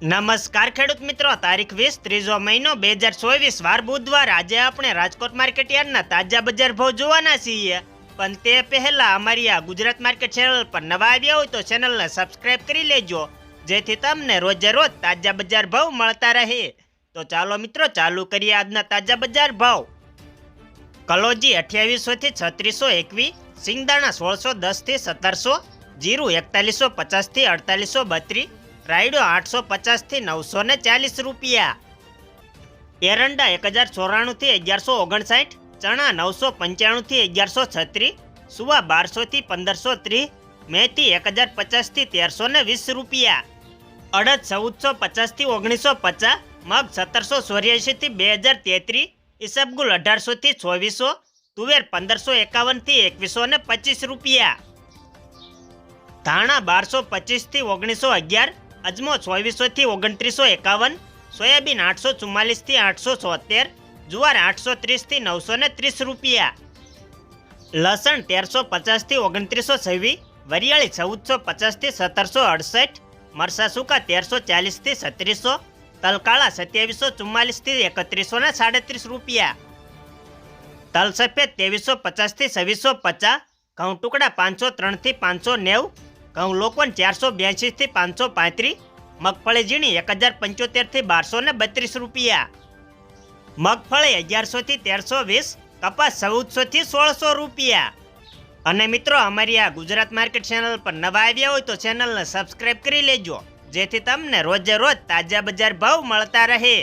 નમસ્કાર ખેડૂત મિત્રો, તારીખ 20 ત્રીજો મહિનો 2024 વાર બુધવાર. આજે આપણે રાજકોટ માર્કેટ યાર્ડના તાજા બજાર ભાવ જોવાના છીએ, પણ તે પહેલા અમારી આ ગુજરાત માર્કેટ ચેનલ પર નવા આવ્યા હોય તો ચેનલને સબસ્ક્રાઇબ કરી લેજો, જેથી તમને રોજે રોજ તાજા બજાર ભાવ મળતા રહે. તો ચાલો મિત્રો, ચાલુ કરીએ આજના તાજા બજાર ભાવ. કલોજી 2800 થી 3621, સિંગદાણા 1610 થી 1700, જીરું 4150 થી 4832, રાયડો 850 થી 940 રૂપિયા, એરંડા 1094 થી 1159, ચણા 995 થી 1136, સુવા 1200 થી 1530, મેથી 1050 થી 1320 રૂપિયા, અડદ 1450 થી 1950, મગ 1784 થી 2033, ઈસબગુલ 1800 થી 2400, તુવેર 1551 થી 2125 રૂપિયા, ધાણા 1225 થી 1911, અજમો 2400 થી 2951, સોયાબીન 844 થી 876, જુવાર 830 થી 930 રૂપિયા, લસણ 1350 થી 2926, વરિયાળી 1450 થી 1768, મરસા સૂકા 1340 થી 3700, તલકાળા 2744 થી 3137 રૂપિયા, તલ સફેદ 2350 થી 2650, ઘઉં ટુકડા 503 થી 590, ઘઉં લોકવન 482 થી 535, મગફળી ઝીણી 1075 થી 1232 રૂપિયા, મગફળી 1100 થી 1320, કપાસ 1400 થી 1600 રૂપિયા. અને મિત્રો, અમારી આ ગુજરાત માર્કેટ ચેનલ પર નવા આવ્યા હોય તો ચેનલને સબસ્ક્રાઇબ કરી લેજો, જેથી તમને રોજે રોજ તાજા બજાર ભાવ મળતા રહે.